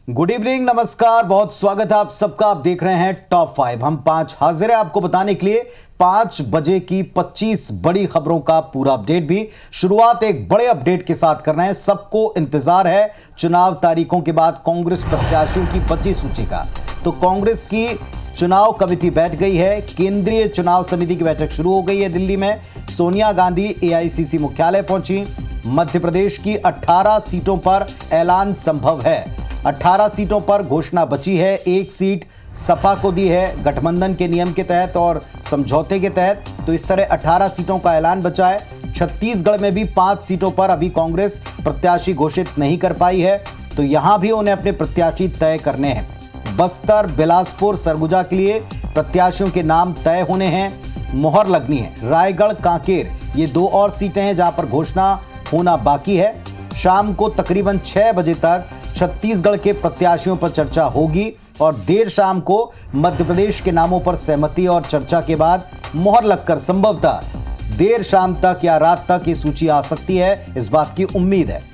Good evening, नमस्कार, बहुत स्वागत है आप सबका। आप देख रहे हैं टॉप 5। हम 5 हाजिर हैं आपको बताने के लिए 5 बजे की 25 बड़ी खबरों का पूरा अपडेट। भी शुरुआत एक बड़े अपडेट के साथ कर रहे हैं। सबको इंतजार है चुनाव तारीखों के बाद कांग्रेस प्रत्याशियों की बची सूची का। तो कांग्रेस की चुनाव कमेटी बैठ गई है। केंद्रीय चुनाव समिति की बैठक शुरू हो गई है दिल्ली में। सोनिया गांधी एआईसीसी मुख्यालय पहुंची। मध्य प्रदेश की 18 सीटों पर ऐलान संभव है। 18 सीटों पर घोषणा बची है। एक सीट सपा को दी है गठबंधन के नियम के तहत और समझौते के तहत। तो इस तरह 18 सीटों का ऐलान बचा है। छत्तीसगढ़ में भी 5 सीटों पर अभी कांग्रेस प्रत्याशी घोषित नहीं कर पाई है, तो यहां भी उन्हें अपने प्रत्याशी तय करने हैं। बस्तर, बिलासपुर, सरगुजा के लिए प्रत्याशियों के नाम तय होने हैं, मुहर लगनी है। रायगढ़, कांकेर ये 2 और सीटें हैं जहां पर घोषणा होना बाकी है। शाम को तकरीबन 6 बजे तक छत्तीसगढ़ के प्रत्याशियों पर चर्चा होगी और देर शाम को मध्य प्रदेश के नामों पर सहमति और चर्चा के बाद मुहर लगकर संभवतः देर शाम तक या रात तक ये सूची आ सकती है, इस बात की उम्मीद है।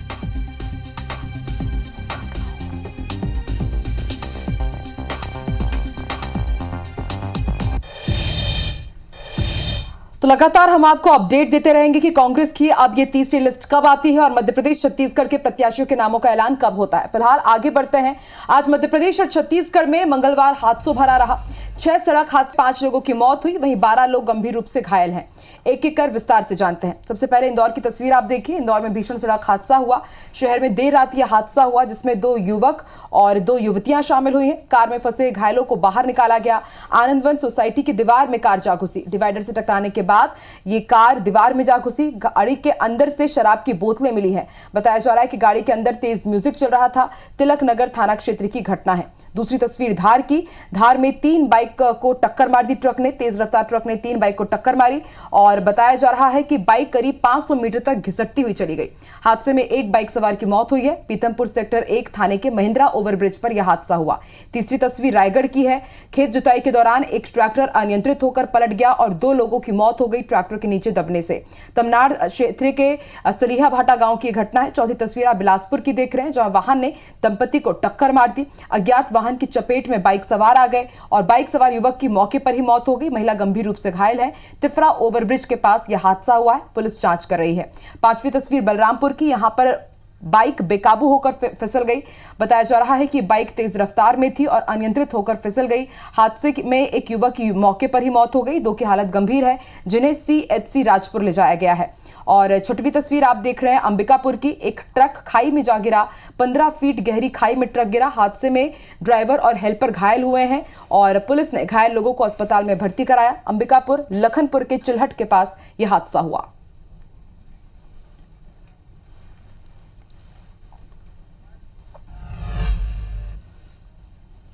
तो लगातार हम आपको अपडेट देते रहेंगे कि कांग्रेस की अब ये तीसरी लिस्ट कब आती है और मध्य प्रदेश छत्तीसगढ़ के प्रत्याशियों के नामों का ऐलान कब होता है। फिलहाल आगे बढ़ते हैं। आज मध्य प्रदेश और छत्तीसगढ़ में मंगलवार हादसों भरा रहा। 6 सड़क हादसे 5 लोगों की मौत हुई, वहीं 12 लोग गंभीर रूप से घायल हैं। एक एक कर विस्तार से जानते हैं। सबसे पहले इंदौर की तस्वीर आप देखिए। इंदौर में भीषण सड़क हादसा हुआ। शहर में देर रात यह हादसा हुआ जिसमें 2 युवक और 2 युवतियां शामिल हुई हैं। कार में फंसे घायलों को बाहर निकाला गया। आनंदवन सोसाइटी की दीवार में कार जा घुसी। डिवाइडर से टकराने के बाद ये कार दीवार में जा घुसी। गाड़ी के अंदर से शराब की बोतलें मिली हैं। बताया जा रहा है कि गाड़ी के अंदर तेज म्यूजिक चल रहा था। तिलक नगर थाना क्षेत्र की घटना है। दूसरी तस्वीर धार की। धार में 3 बाइक को टक्कर मार दी ट्रक ने। तेज रफ्तार ट्रक ने 3 बाइक को टक्कर मारी और बताया जा रहा है कि बाइक करीब 500 मीटर तक घिसटती हुई चली गई। हादसे में एक बाइक सवार की मौत हुई है। पीतमपुर सेक्टर 1 थाने के महिंद्रा ओवरब्रिज पर यह हादसा हुआ। तीसरी तस्वीर रायगढ़ की है। खेत जुताई के दौरान एक ट्रैक्टर अनियंत्रित होकर पलट गया और 2 लोगों की मौत हो गई ट्रैक्टर के नीचे दबने से। तमनार क्षेत्र के सलीहा भाटा गांव की घटना है। चौथी तस्वीर आप बिलासपुर की देख रहे हैं जहां वाहन ने दंपति को टक्कर मार दी। अज्ञात वाहन की चपेट में बाइक सवार आ गए और बाइक सवार युवक की मौके पर ही मौत हो गई। महिला गंभीर रूप से घायल है। तिफरा ओवरब्रिज के पास यह हादसा हुआ है। पुलिस जांच कर रही है। 5वीं तस्वीर बलरामपुर की। यहां पर बाइक बेकाबू होकर फिसल गई। बताया जा रहा है कि बाइक तेज रफ्तार में थी और अनियंत्रित होकर फिसल गई। हादसे में एक युवक की मौके पर ही मौत हो गई। 2 की हालत गंभीर है जिन्हें सीएचसी राजपुर ले जाया गया है। और 6वीं तस्वीर आप देख रहे हैं अंबिकापुर की। एक ट्रक खाई में जा गिरा। 15 फीट गहरी खाई में ट्रक गिरा। हादसे में ड्राइवर और हेल्पर घायल हुए हैं और पुलिस ने घायल लोगों को अस्पताल में भर्ती कराया। अंबिकापुर लखनपुर के चिल्हट के पास यह हादसा हुआ।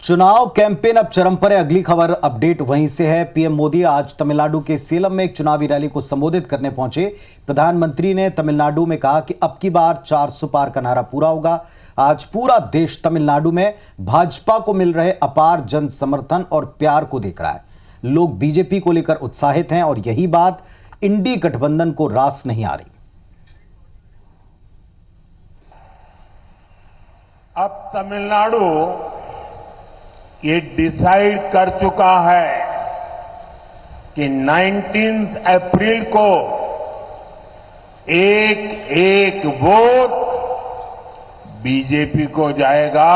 चुनाव कैंपेन अब चरम पर है। अगली खबर अपडेट वहीं से है। पीएम मोदी आज तमिलनाडु के सेलम में एक चुनावी रैली को संबोधित करने पहुंचे। प्रधानमंत्री ने तमिलनाडु में कहा कि अब की बार 400 पार का नारा पूरा होगा। आज पूरा देश तमिलनाडु में भाजपा को मिल रहे अपार जन समर्थन और प्यार को देख रहा है। लोग बीजेपी को लेकर उत्साहित हैं और यही बात इंडी गठबंधन को रास नहीं आ रही। अब तमिलनाडु ये डिसाइड कर चुका है कि 19 अप्रैल को एक वोट बीजेपी को जाएगा,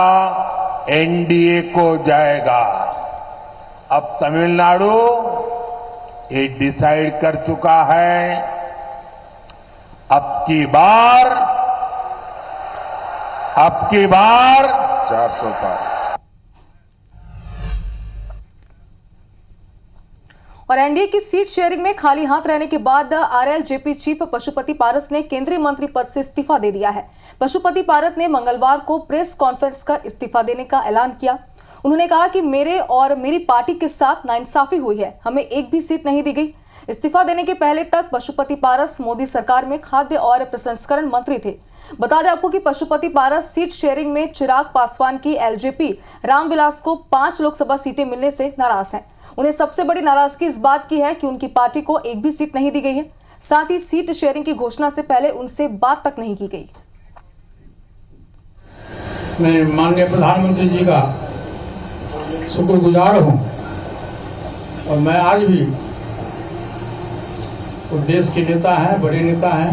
एनडीए को जाएगा। अब तमिलनाडु ये डिसाइड कर चुका है अब की बार 400 पार। और एनडीए की सीट शेयरिंग में खाली हाथ रहने के बाद आरएलजेपी चीफ पशुपति पारस ने केंद्रीय मंत्री पद से इस्तीफा दे दिया है। पशुपति पारस ने मंगलवार को प्रेस कॉन्फ्रेंस कर इस्तीफा देने का ऐलान किया। उन्होंने कहा कि मेरे और मेरी पार्टी के साथ नाइंसाफी हुई है, हमें एक भी सीट नहीं दी गई। इस्तीफा देने के पहले तक पशुपति पारस मोदी सरकार में खाद्य और प्रसंस्करण मंत्री थे। बता दें आपको कि पशुपति पारस सीट शेयरिंग में चिराग पासवान की एलजेपी रामविलास को 5 लोकसभा सीटें मिलने से नाराज हैं। उन्हें सबसे बड़ी नाराजगी इस बात की है कि उनकी पार्टी को एक भी सीट नहीं दी गई है। साथ ही सीट शेयरिंग की घोषणा से पहले उनसे बात तक नहीं की गई। मैं माननीय प्रधानमंत्री जी का शुक्रगुजार हूँ और मैं आज भी वो देश के नेता हैं, बड़े नेता हैं,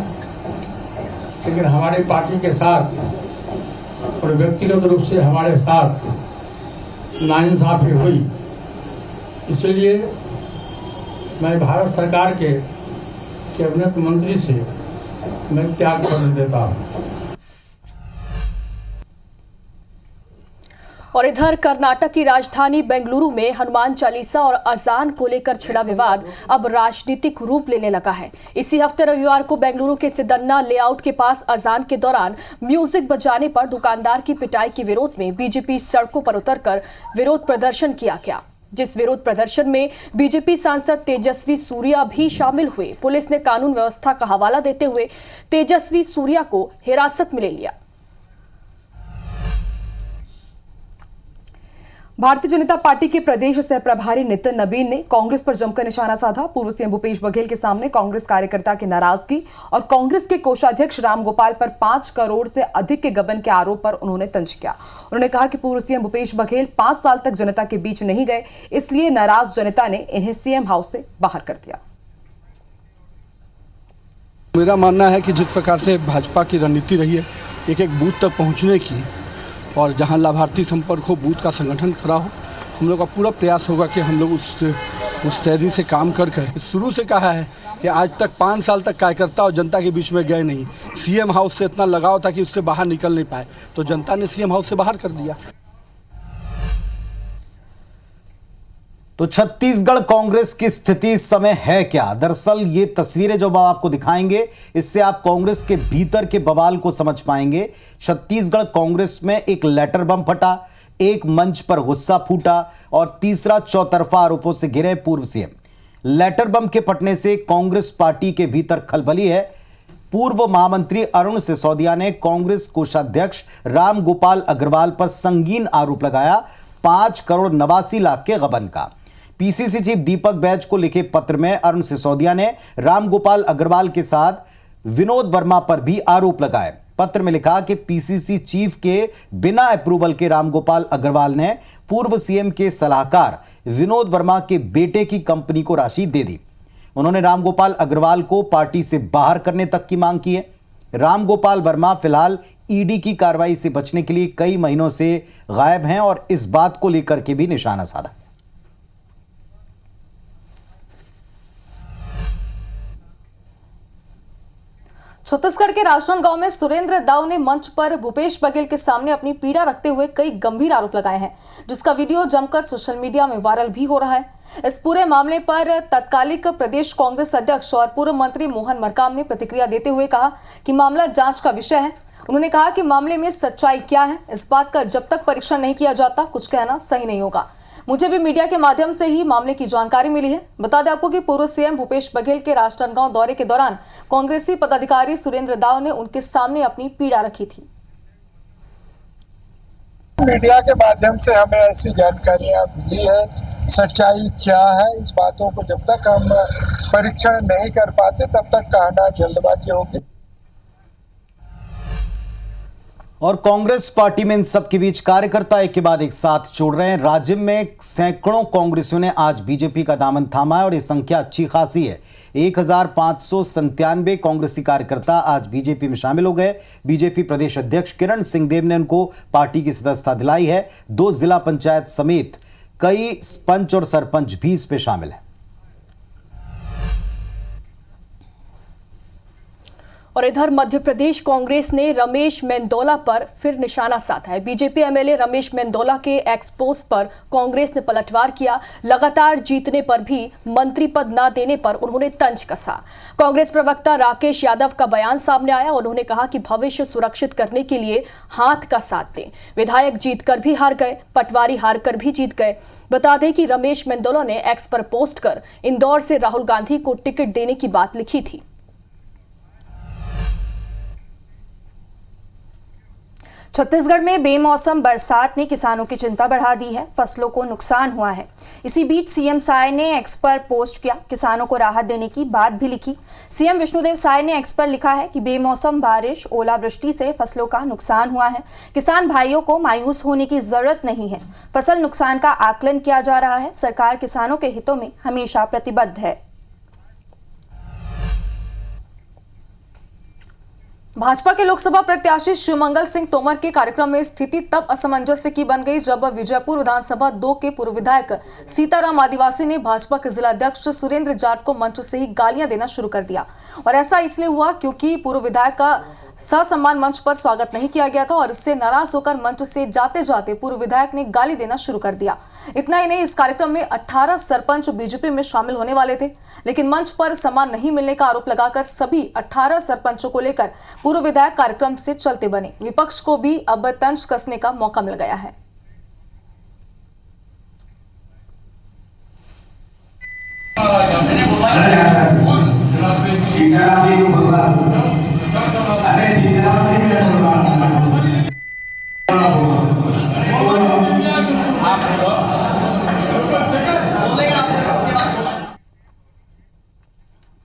लेकिन हमारी पार्टी के साथ और व्यक्तिगत रूप से हमारे साथ नाइंसाफी हुई, इसलिए मैं भारत सरकार के कैबिनेट मंत्री से मैं त्याग पत्र देता हूँ। और इधर कर्नाटक की राजधानी बेंगलुरु में हनुमान चालीसा और अजान को लेकर छिड़ा विवाद अब राजनीतिक रूप लेने लगा है। इसी हफ्ते रविवार को बेंगलुरु के सिद्धन्ना लेआउट के पास अजान के दौरान म्यूजिक बजाने पर दुकानदार की पिटाई के विरोध में बीजेपी सड़कों पर उतरकर विरोध प्रदर्शन किया गया, जिस विरोध प्रदर्शन में बीजेपी सांसद तेजस्वी सूर्या भी शामिल हुए। पुलिस ने कानून व्यवस्था का हवाला देते हुए तेजस्वी सूर्या को हिरासत में ले लिया। भारतीय जनता पार्टी के प्रदेश सह प्रभारी नितिन नबीन ने कांग्रेस पर जमकर निशाना साधा। पूर्व सीएम भूपेश बघेल के सामने कांग्रेस कार्यकर्ता की नाराजगी और कांग्रेस के कोषाध्यक्ष रामगोपाल पर 5 करोड़ से अधिक के गबन के आरोप पर उन्होंने तंज किया। उन्होंने कहा कि पूर्व सीएम भूपेश बघेल 5 साल तक जनता के बीच नहीं गए, इसलिए नाराज जनता ने इन्हें सीएम हाउस से बाहर कर दिया। मेरा मानना है कि जिस प्रकार से भाजपा की रणनीति रही है एक एक बूथ तक पहुंचने की और जहां लाभार्थी संपर्क हो, बूथ का संगठन खड़ा हो, हम लोग का पूरा प्रयास होगा कि हम लोग उस तेजी से काम कर शुरू से कहा है कि आज तक 5 साल तक कार्यकर्ता और जनता के बीच में गए नहीं। सीएम हाउस से इतना लगाव था कि उससे बाहर निकल नहीं पाए, तो जनता ने सीएम हाउस से बाहर कर दिया। तो छत्तीसगढ़ कांग्रेस की स्थिति इस समय है क्या? दरअसल ये तस्वीरें जो आपको दिखाएंगे, इससे आप कांग्रेस के भीतर के बवाल को समझ पाएंगे। छत्तीसगढ़ कांग्रेस में एक लेटर बम फटा, एक मंच पर गुस्सा फूटा और तीसरा चौतरफा आरोपों से घिरे पूर्व सीएम। लेटर बम के फटने से कांग्रेस पार्टी के भीतर खलबली है। पूर्व महामंत्री अरुण सिसोदिया ने कांग्रेस कोषाध्यक्ष रामगोपाल अग्रवाल पर संगीन आरोप लगाया, 5 करोड़ 89 लाख के गबन का। पीसीसी चीफ दीपक बैज को लिखे पत्र में अरुण सिसोदिया ने रामगोपाल अग्रवाल के साथ विनोद वर्मा पर भी आरोप लगाए। पत्र में लिखा कि पीसीसी चीफ के बिना अप्रूवल के रामगोपाल अग्रवाल ने पूर्व सीएम के सलाहकार विनोद वर्मा के बेटे की कंपनी को राशि दे दी। उन्होंने रामगोपाल अग्रवाल को पार्टी से बाहर करने तक की मांग की है। रामगोपाल वर्मा फिलहाल ईडी की कार्रवाई से बचने के लिए कई महीनों से गायब हैं और इस बात को लेकर के भी निशाना साधा। छत्तीसगढ़ के राजनांदगांव में सुरेंद्र दाऊ ने मंच पर भूपेश बघेल के सामने अपनी पीड़ा रखते हुए कई गंभीर आरोप लगाए हैं, जिसका वीडियो जमकर सोशल मीडिया में वायरल भी हो रहा है। इस पूरे मामले पर तत्कालिक प्रदेश कांग्रेस अध्यक्ष और पूर्व मंत्री मोहन मरकाम ने प्रतिक्रिया देते हुए कहा कि मामला जांच का विषय है। उन्होंने कहा कि मामले में सच्चाई क्या है, इस बात का जब तक परीक्षण नहीं किया जाता कुछ कहना सही नहीं होगा। मुझे भी मीडिया के माध्यम से ही मामले की जानकारी मिली है। बता दें आपको कि पूर्व सीएम भूपेश बघेल के राजनांदगांव दौरे के दौरान कांग्रेसी पदाधिकारी सुरेंद्र दाऊ ने उनके सामने अपनी पीड़ा रखी थी। मीडिया के माध्यम से हमें ऐसी जानकारियां मिली है, सच्चाई क्या है इस बातों को जब तक हम परीक्षण नहीं कर पाते तब तक कहना जल्दबाजी होगी। और कांग्रेस पार्टी में इन सब के बीच कार्यकर्ता एक के बाद एक साथ जोड़ रहे हैं। राज्य में सैकड़ों कांग्रेसियों ने आज बीजेपी का दामन थामा है और ये संख्या अच्छी खासी है। 1597 कांग्रेसी कार्यकर्ता आज बीजेपी में शामिल हो गए। बीजेपी प्रदेश अध्यक्ष किरण सिंहदेव ने उनको पार्टी की सदस्यता दिलाई है। 2 जिला पंचायत समेत कई पंच और सरपंच भी इस पे शामिल हैं। और इधर मध्य प्रदेश कांग्रेस ने रमेश मेंदोला पर फिर निशाना साधा है। बीजेपी एमएलए रमेश मेंदोला के एक्सपोज पर कांग्रेस ने पलटवार किया। लगातार जीतने पर भी मंत्री पद न देने पर उन्होंने तंज कसा। कांग्रेस प्रवक्ता राकेश यादव का बयान सामने आया। उन्होंने कहा कि भविष्य सुरक्षित करने के लिए हाथ का साथ दें। विधायक जीतकर भी हार गए, पटवारी हार कर भी जीत गए। बता दें कि रमेश मेंदोला ने एक्स पर पोस्ट कर इंदौर से राहुल गांधी को टिकट देने की बात लिखी थी। छत्तीसगढ़ में बेमौसम बरसात ने किसानों की चिंता बढ़ा दी है। फसलों को नुकसान हुआ है। इसी बीच सीएम साय ने एक्स पर पोस्ट किया, किसानों को राहत देने की बात भी लिखी। सीएम विष्णुदेव साय ने एक्स पर लिखा है कि बेमौसम बारिश, ओलावृष्टि से फसलों का नुकसान हुआ है। किसान भाइयों को मायूस होने की जरूरत नहीं है। फसल नुकसान का आकलन किया जा रहा है। सरकार किसानों के हितों में हमेशा प्रतिबद्ध है। भाजपा के लोकसभा प्रत्याशी शिवमंगल सिंह तोमर के कार्यक्रम में स्थिति तब असमंजस्य की बन गई जब विजयपुर विधानसभा 2 के पूर्व विधायक सीताराम आदिवासी ने भाजपा के जिलाध्यक्ष सुरेंद्र जाट को मंच से ही गालियां देना शुरू कर दिया। और ऐसा इसलिए हुआ क्योंकि पूर्व विधायक का ससम्मान मंच पर स्वागत नहीं किया गया था और इससे नाराज होकर मंच से जाते जाते पूर्व विधायक ने गाली देना शुरू कर दिया। इतना ही नहीं, इस कार्यक्रम में 18 सरपंच बीजेपी में शामिल होने वाले थे, लेकिन मंच पर सम्मान नहीं मिलने का आरोप लगाकर सभी 18 सरपंचों को लेकर पूर्व विधायक कार्यक्रम से चलते बने। विपक्ष को भी अब तंज कसने का मौका मिल गया है।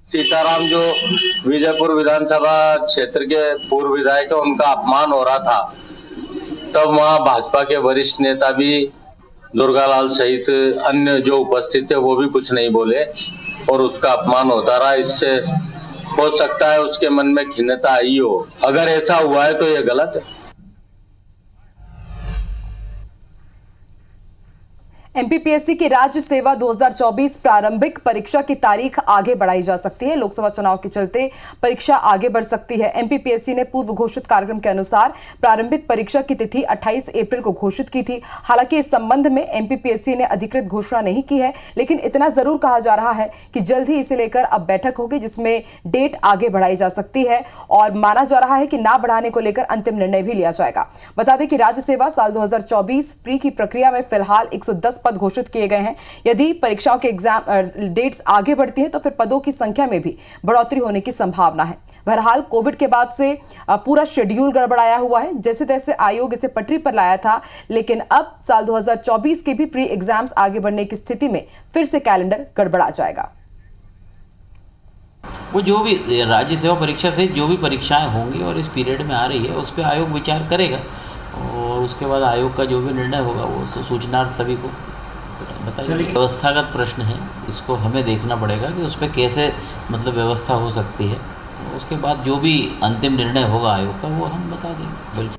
सीताराम जो विजयपुर विधानसभा क्षेत्र के पूर्व विधायक है, उनका अपमान हो रहा था, तब वहां भाजपा के वरिष्ठ नेता भी दुर्गालाल सहित अन्य जो उपस्थित थे वो भी कुछ नहीं बोले और उसका अपमान होता रहा। इससे हो सकता है उसके मन में खिन्नता आई हो। अगर ऐसा हुआ है तो ये गलत है। एमपीपीएससी की राज्य सेवा 2024 प्रारंभिक परीक्षा की तारीख आगे बढ़ाई जा सकती है। लोकसभा चुनाव के चलते परीक्षा आगे बढ़ सकती है। एमपीपीएससी ने पूर्व घोषित कार्यक्रम के अनुसार प्रारंभिक परीक्षा की तिथि 28 अप्रैल को घोषित की थी। हालांकि इस संबंध में एमपीपीएससी ने अधिकृत घोषणा नहीं की है, लेकिन इतना जरूर कहा जा रहा है कि जल्द ही इसे लेकर अब बैठक होगी जिसमें डेट आगे बढ़ाई जा सकती है और माना जा रहा है कि ना बढ़ाने को लेकर अंतिम निर्णय भी लिया जाएगा। बता दें कि राज्य सेवा साल 2024 प्री की प्रक्रिया में फिलहाल 110 पद घोषित किए गए हैं। यदि परीक्षाओं के एग्जाम डेट्स आगे बढ़ती हैं तो फिर पदों की संख्या में भी बढ़ोतरी होने की संभावना है। बहरहाल कोविड के बाद से पूरा शेड्यूल गड़बड़ाया हुआ है। जैसे तैसे आयोग इसे पटरी पर लाया था, लेकिन अब साल 2024 के भी प्री एग्जाम्स आगे बढ़ने की स्थिति में फिर से कैलेंडर गड़बड़ा जाएगा। वो जो भी राज्य सेवा परीक्षा सहित जो भी परीक्षाएं होंगी और इस पीरियड में आ रही है उस पर आयोग विचार करेगा और उसके बाद आयोग का जो भी निर्णय होगा वो सूचना सभी को बताइए। व्यवस्थागत प्रश्न है, इसको हमें देखना पड़ेगा कि उस पर कैसे मतलब व्यवस्था हो सकती है। उसके बाद जो भी अंतिम निर्णय होगा आयोग का वो हम बता देंगे। बिल्कुल।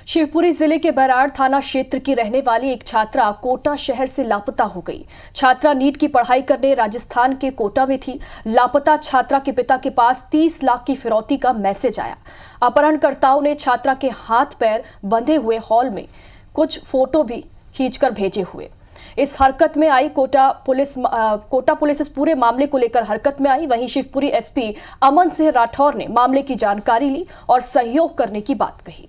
शिवपुरी जिले के बराड़ थाना क्षेत्र की रहने वाली एक छात्रा कोटा शहर से लापता हो गई। छात्रा नीट की पढ़ाई करने राजस्थान के कोटा में थी। लापता छात्रा के पिता के पास 30 लाख की फिरौती का मैसेज आया। अपहरणकर्ताओं ने छात्रा के हाथ पैर बंधे हुए हॉल में कुछ फोटो भी खींचकर भेजे हुए। इस हरकत में आई कोटा पुलिस इस पूरे मामले को लेकर हरकत में आई। वहीं शिवपुरी एसपी अमन सिंह राठौर ने मामले की जानकारी ली और सहयोग करने की बात कही।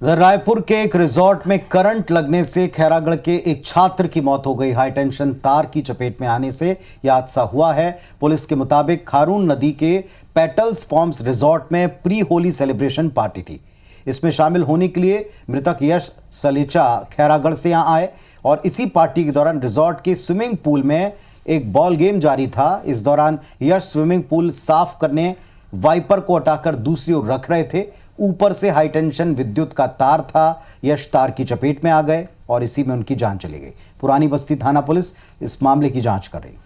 रायपुर के एक रिजॉर्ट में करंट लगने से खैरागढ़ के एक छात्र की मौत हो गई। हाईटेंशन तार की चपेट में आने से यह हादसा हुआ है। पुलिस के मुताबिक खारून नदी के पेटल्स फॉर्म्स रिजॉर्ट में प्री होली सेलिब्रेशन पार्टी थी। इसमें शामिल होने के लिए मृतक यश सलेचा खैरागढ़ से यहां आए और इसी पार्टी के दौरान रिजॉर्ट के स्विमिंग पूल में एक बॉल गेम जारी था। इस दौरान यश स्विमिंग पूल साफ करने वाइपर को हटाकर दूसरी ओर रख रहे थे। ऊपर से हाईटेंशन विद्युत का तार था। यश तार की चपेट में आ गए और इसी में उनकी जान चली गई। पुरानी बस्ती थाना पुलिस इस मामले की जांच कर रही।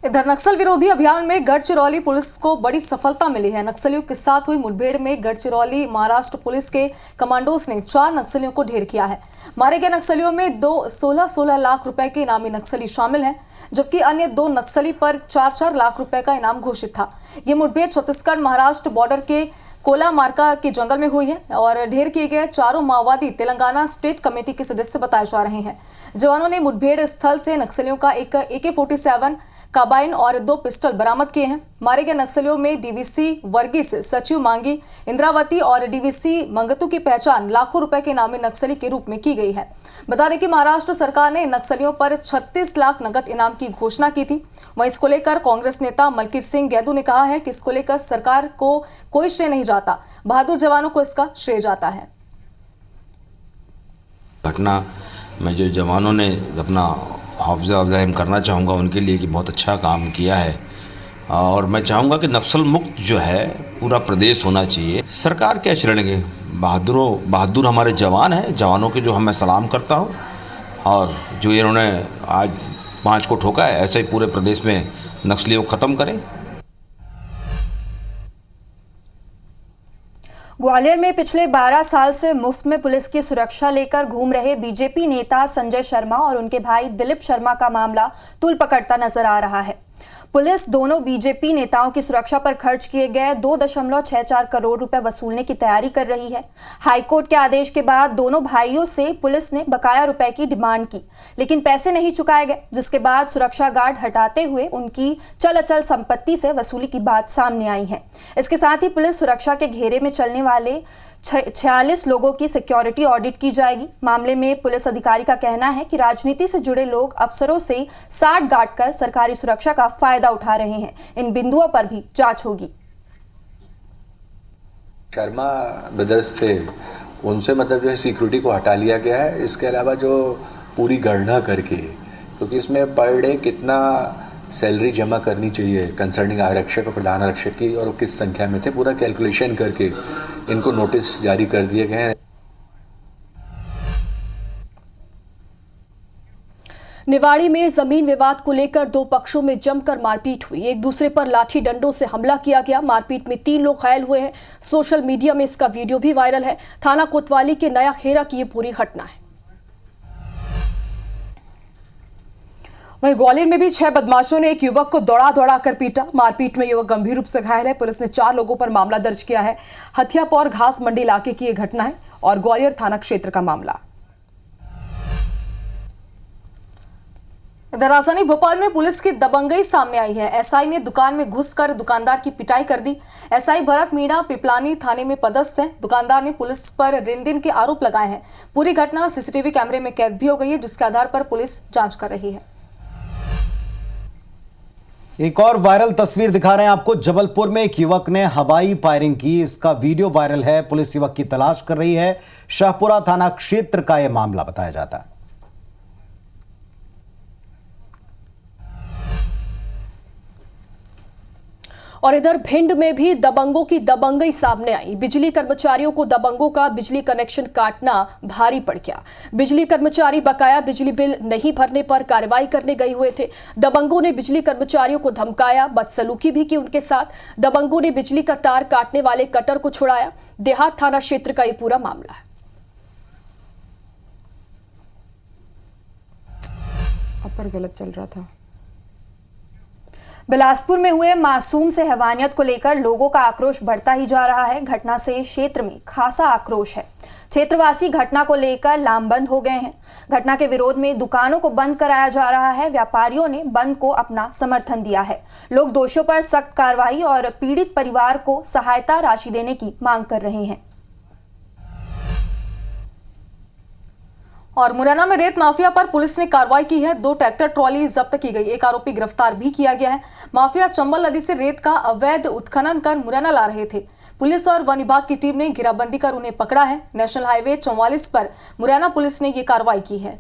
इधर नक्सल विरोधी अभियान में गढ़चिरौली पुलिस को बड़ी सफलता मिली है। नक्सलियों के साथ हुई मुठभेड़ में गढ़चिरौली महाराष्ट्र पुलिस के कमांडोज ने 4 नक्सलियों को ढेर किया है। मारे गए नक्सलियों में 16 लाख रुपए के इनामी नक्सली शामिल हैं, जबकि अन्य 2 नक्सली पर 4 लाख रुपए का इनाम घोषित था। ये मुठभेड़ छत्तीसगढ़ महाराष्ट्र बॉर्डर के कोला मार्का के जंगल में हुई है और ढेर किए गए चारों माओवादी तेलंगाना स्टेट कमेटी के सदस्य बताए जा रहे हैं। जवानों ने मुठभेड़ स्थल से नक्सलियों का एक AK-47 कार्बाइन और 2 पिस्टल बरामद किए हैं। मारे गए नक्सलियों में डीवीसी वर्गीस, सचिव मांगी, इंद्रावती और डीवीसी मंगतू की पहचान लाखों रुपए के इनामी नक्सली के रूप में की गई है। बता दें कि महाराष्ट्र सरकार ने इन नक्सलियों पर 36 लाख नगद इनाम की घोषणा की थी। वहीं इसको लेकर कांग्रेस नेता मलकीत सिंह गैदू ने कहा है कि इसको लेकर सरकार को कोई श्रेय नहीं जाता, बहादुर जवानों को इसका श्रेय जाता है। घटना में जो जवानों ने अपना हौसला अफजाई करना चाहूँगा उनके लिए कि बहुत अच्छा काम किया है, और मैं चाहूँगा कि नक्सल मुक्त जो है पूरा प्रदेश होना चाहिए। सरकार क्या चलेंगे, बहादुर हमारे जवान हैं, जवानों के जो मैं सलाम करता हूँ, और जो इन्होंने आज 5 को ठोका है ऐसे ही पूरे प्रदेश में नक्सलियों को ख़त्म करें। ग्वालियर में पिछले 12 साल से मुफ्त में पुलिस की सुरक्षा लेकर घूम रहे बीजेपी नेता संजय शर्मा और उनके भाई दिलीप शर्मा का मामला तूल पकड़ता नजर आ रहा है। पुलिस दोनों बीजेपी नेताओं की सुरक्षा पर खर्च किए गए 2.64 करोड़ रुपए वसूलने की तैयारी कर रही है। हाईकोर्ट के आदेश के बाद दोनों भाइयों से पुलिस ने बकाया रुपए की डिमांड की, लेकिन पैसे नहीं चुकाए गए, जिसके बाद सुरक्षा गार्ड हटाते हुए उनकी चल अचल संपत्ति से वसूली की बात सामने आई है। इसके साथ ही पुलिस सुरक्षा के घेरे में चलने वाले 46 लोगों की सिक्योरिटी ऑडिट की जाएगी। मामले में पुलिस अधिकारी का कहना है कि राजनीति से जुड़े लोग अफसरों से साठ गांठ कर सरकारी सुरक्षा का फायदा उठा रहे हैं। इन बिंदुओं पर भी जांच होगी। शर्मा ब्रदर्स थे, उनसे मतलब जो है सिक्योरिटी को हटा लिया गया है। इसके अलावा जो पूरी गणना करके, क्योंकि इसमें पर डे कितना सैलरी जमा करनी चाहिए कंसर्निंग आरक्षक और प्रधान आरक्षक की और किस संख्या में थे, पूरा कैलकुलेशन करके इनको नोटिस जारी कर दिए गए हैं। निवाड़ी में जमीन विवाद को लेकर 2 पक्षों में जमकर मारपीट हुई। एक दूसरे पर लाठी डंडों से हमला किया गया। मारपीट में 3 लोग घायल हुए हैं। सोशल मीडिया में इसका वीडियो भी वायरल है। थाना कोतवाली के नया खेरा की ये पूरी घटना है। वहीं ग्वालियर में भी 6 बदमाशों ने एक युवक को दौड़ा कर पीटा। मारपीट में युवक गंभीर रूप से घायल है। पुलिस ने 4 लोगों पर मामला दर्ज किया है। हथियापौर घास मंडी इलाके की यह घटना है और ग्वालियर थाना क्षेत्र का मामला। इधर राजधानी भोपाल में पुलिस की दबंगई सामने आई है। एसआई ने दुकान में घुसकर दुकानदार की पिटाई कर दी। एसआई भरत मीणा पिपलानी थाने में पदस्थ है। दुकानदार ने पुलिस पर लेनदेन के आरोप लगाए हैं। पूरी घटना सीसीटीवी कैमरे में कैद भी हो गई है, जिसके आधार पर पुलिस जांच कर रही है। एक और वायरल तस्वीर दिखा रहे हैं आपको। जबलपुर में एक युवक ने हवाई फायरिंग की, इसका वीडियो वायरल है। पुलिस युवक की तलाश कर रही है। शाहपुरा थाना क्षेत्र का यह मामला बताया जाता है। और इधर भिंड में भी दबंगों की दबंगई सामने आई। बिजली कर्मचारियों को दबंगों का बिजली कनेक्शन काटना भारी पड़ गया। बिजली कर्मचारी बकाया बिजली बिल नहीं भरने पर कार्रवाई करने गए हुए थे। दबंगों ने बिजली कर्मचारियों को धमकाया, बदसलूकी भी की उनके साथ। दबंगों ने बिजली का तार काटने वाले कटर को छुड़ाया। देहात थाना क्षेत्र का यह पूरा मामला है। अपर गलत चल रहा था। बिलासपुर में हुए मासूम से हैवानियत को लेकर लोगों का आक्रोश बढ़ता ही जा रहा है। घटना से क्षेत्र में खासा आक्रोश है। क्षेत्रवासी घटना को लेकर लामबंद हो गए हैं। घटना के विरोध में दुकानों को बंद कराया जा रहा है। व्यापारियों ने बंद को अपना समर्थन दिया है। लोग दोषियों पर सख्त कार्रवाई और पीड़ित परिवार को सहायता राशि देने की मांग कर रहे हैं। और मुरैना में रेत माफिया पर पुलिस ने कार्रवाई की है। 2 ट्रैक्टर ट्रॉली जब्त की गई। एक आरोपी गिरफ्तार भी किया गया है। माफिया चंबल नदी से रेत का अवैध उत्खनन कर मुरैना ला रहे थे। पुलिस और वन विभाग की टीम ने घेराबंदी कर उन्हें पकड़ा है। नेशनल हाईवे 44 पर मुरैना पुलिस ने ये कार्रवाई की है।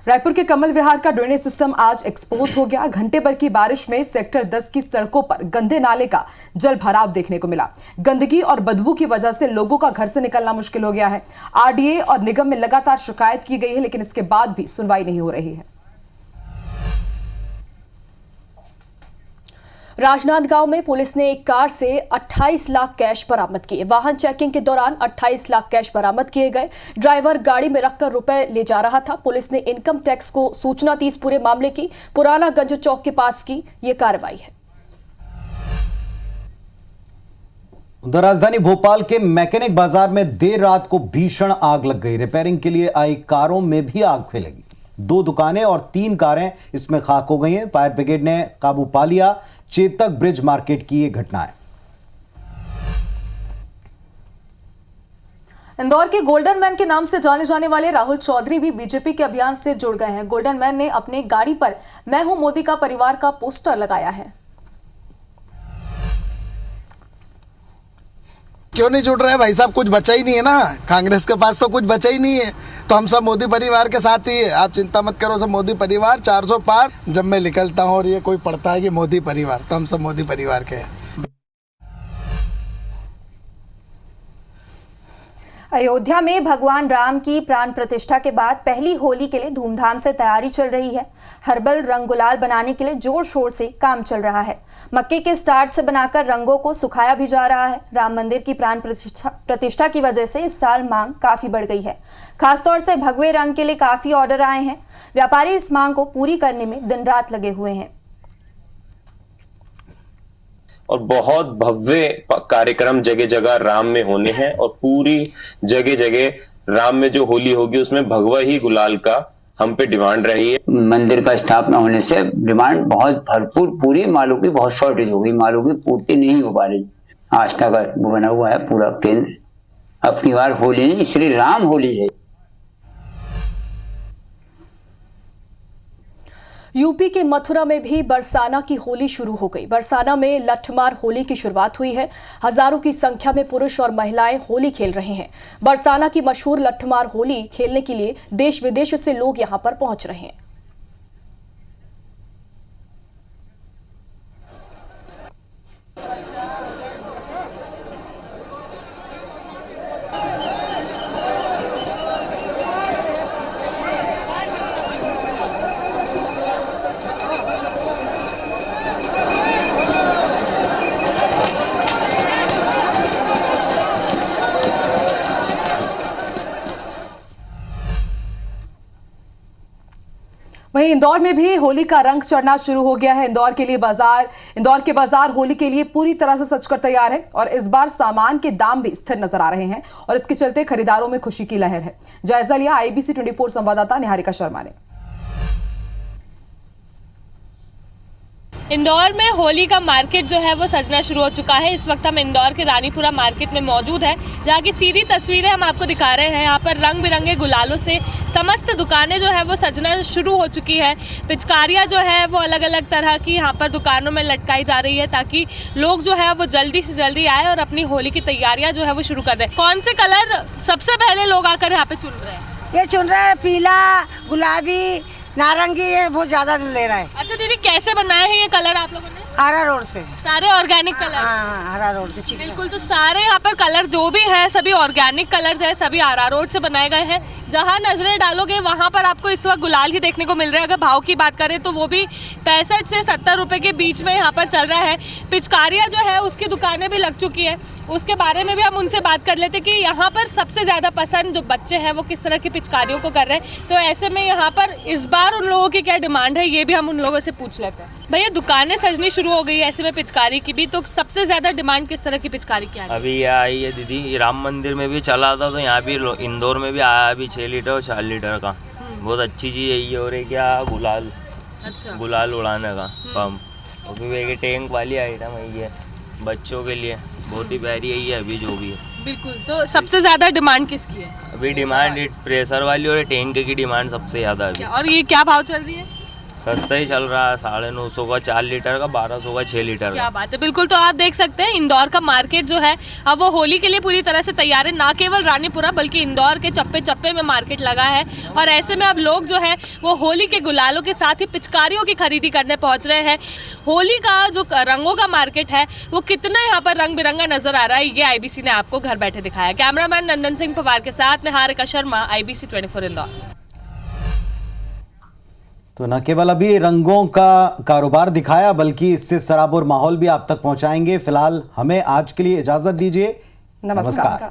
रायपुर के कमल विहार का ड्रेनेज सिस्टम आज एक्सपोज हो गया। घंटे भर की बारिश में सेक्टर 10 की सड़कों पर गंदे नाले का जल भराव देखने को मिला। गंदगी और बदबू की वजह से लोगों का घर से निकलना मुश्किल हो गया है। आरडीए और निगम में लगातार शिकायत की गई है, लेकिन इसके बाद भी सुनवाई नहीं हो रही है। राजनांदगांव में पुलिस ने एक कार से 28 लाख कैश बरामद किए। वाहन चेकिंग के दौरान 28 लाख कैश बरामद किए गए। ड्राइवर गाड़ी में रखकर रुपए ले जा रहा था। पुलिस ने इनकम टैक्स को सूचना दी। इस पूरे मामले की पुराना गंज चौक के पास की ये कार्रवाई है। उधर राजधानी भोपाल के मैकेनिक बाजार में देर रात को भीषण आग लग गई। रिपेयरिंग के लिए आई कारों में भी आग फैलेगी। 2 दुकानें और 3 कारें इसमें खाक हो गई हैं। फायर ब्रिगेड ने काबू पा लिया। चेतक ब्रिज मार्केट की ये घटना है। इंदौर के गोल्डन मैन के नाम से जाने जाने वाले राहुल चौधरी भी बीजेपी के अभियान से जुड़ गए हैं। गोल्डन मैन ने अपने गाड़ी पर मैं हूं मोदी का परिवार का पोस्टर लगाया है। क्यों नहीं जुड़ रहे भाई साहब? कुछ बचा ही नहीं है ना, कांग्रेस के पास तो कुछ बचा ही नहीं है, तो हम सब मोदी परिवार के साथ ही है। आप चिंता मत करो, सब मोदी परिवार 400 पार। जब मैं निकलता हूँ और ये कोई पढ़ता है कि मोदी परिवार, तो हम सब मोदी परिवार के हैं। अयोध्या में भगवान राम की प्राण प्रतिष्ठा के बाद पहली होली के लिए धूमधाम से तैयारी चल रही है। हर्बल रंग गुलाल बनाने के लिए जोर शोर से काम चल रहा है। मक्के के स्टार्च से बनाकर रंगों को सुखाया भी जा रहा है। राम मंदिर की प्राण प्रतिष्ठा की वजह से इस साल मांग काफी बढ़ गई है। खासतौर से भगवे रंग के लिए काफी ऑर्डर आए हैं। व्यापारी इस मांग को पूरी करने में दिन रात लगे हुए हैं और बहुत भव्य कार्यक्रम जगह जगह राम में होने हैं और पूरी जगह जगह राम में जो होली होगी उसमें भगवा ही गुलाल का हम पे डिमांड रही है। मंदिर का स्थापना होने से डिमांड बहुत भरपूर, पूरी मालों की बहुत शॉर्टेज हो गई, मालों की पूर्ति नहीं हो पा रही। आस्था का वो बना हुआ है पूरा केंद्र। अब की बार होली नहीं, श्री राम होली है। यूपी के मथुरा में भी बरसाना की होली शुरू हो गई। बरसाना में लठमार होली की शुरुआत हुई है। हजारों की संख्या में पुरुष और महिलाएं होली खेल रहे हैं। बरसाना की मशहूर लठमार होली खेलने के लिए देश विदेश से लोग यहां पर पहुंच रहे हैं। वहीं इंदौर में भी होली का रंग चढ़ना शुरू हो गया है। इंदौर के बाजार होली के लिए पूरी तरह से सजकर तैयार है और इस बार सामान के दाम भी स्थिर नजर आ रहे हैं और इसके चलते खरीदारों में खुशी की लहर है। जायजा लिया IBC 24 संवाददाता निहारिका शर्मा ने। इंदौर में होली का मार्केट जो है वो सजना शुरू हो चुका है। इस वक्त हम इंदौर के रानीपुरा मार्केट में मौजूद हैं, जहाँ की सीधी तस्वीरें हम आपको दिखा रहे हैं। यहाँ पर रंग बिरंगे गुलालों से समस्त दुकानें जो है वो सजना शुरू हो चुकी है। पिचकारियाँ जो है वो अलग अलग तरह की यहाँ पर दुकानों में लटकाई जा रही है ताकि लोग जो है वो जल्दी से जल्दी आए और अपनी होली की तैयारियाँ जो है वो शुरू कर दें। कौन से कलर सबसे पहले लोग आकर यहाँ पे चुन रहे हैं? ये चुन रहे हैं पीला, गुलाबी, नारंगी, ये बहुत ज्यादा ले रहा है। अच्छा दीदी, कैसे बनाए हैं ये कलर आप लोगों ने? हरा रोड से सारे ऑर्गेनिक कलर? हाँ, हरा रोड के। बिल्कुल, तो सारे यहाँ पर कलर जो भी है सभी ऑर्गेनिक कलर्स है, सभी हरा रोड से बनाए गए हैं। जहाँ नजरें डालोगे वहाँ पर आपको इस वक्त गुलाल ही देखने को मिल रहा है। अगर भाव की बात करें तो वो भी 65 से 70 रुपए के बीच में यहाँ पर चल रहा है। पिचकारियाँ जो है उसकी दुकानें भी लग चुकी है, उसके बारे में भी हम उनसे बात कर लेते कि यहाँ पर सबसे ज़्यादा पसंद जो बच्चे हैं वो किस तरह की पिचकारियों को कर रहे हैं। तो ऐसे में यहाँ पर इस बार उन लोगों की क्या डिमांड है ये भी हम उन लोगों से पूछ लेते हैं। भैया, दुकानें सजनी शुरू हो गई है ऐसे में पिचकारी की भी, तो सबसे ज़्यादा डिमांड किस तरह की पिचकारी की? अभी ये आई है दीदी, राम मंदिर में भी चला था तो यहाँ भी इंदौर में भी आया अभी 6 लीटर और 4 लीटर का। बहुत अच्छी चीज़ यही है। और एक क्या गुलाल, अच्छा गुलाल उड़ाने का पंप, वो भी एक टैंक वाली आइटम है ये बच्चों के लिए, बहुत ही प्यारी है ये अभी जो भी है। बिल्कुल, तो सबसे ज़्यादा डिमांड किसकी है अभी? डिमांड प्रेशर वाली और टैंक की डिमांड सबसे ज़्यादा अभी। और ये क्या भाव चल रही है? सस्ता ही चल रहा है, 950 का 4 लीटर का, 1200 का 6 लीटर का। क्या बात है। बिल्कुल, तो आप देख सकते हैं इंदौर का मार्केट जो है अब वो होली के लिए पूरी तरह से तैयार है। ना केवल रानीपुरा बल्कि इंदौर के चप्पे चप्पे में मार्केट लगा है और ऐसे में अब लोग जो है वो होली के गुलालों के साथ ही पिचकारियों की खरीदी करने पहुंच रहे हैं। होली का जो रंगों का मार्केट है वो कितना यहाँ पर रंग बिरंगा नजर आ रहा है ये IBC ने आपको घर बैठे दिखाया। कैमरामैन नंदन सिंह पवार के साथ निहारिका शर्मा, IBC 24 इंदौर। तो न केवल अभी रंगों का कारोबार दिखाया बल्कि इससे सराबोर माहौल भी आप तक पहुंचाएंगे। फिलहाल हमें आज के लिए इजाजत दीजिए। नमस्कार।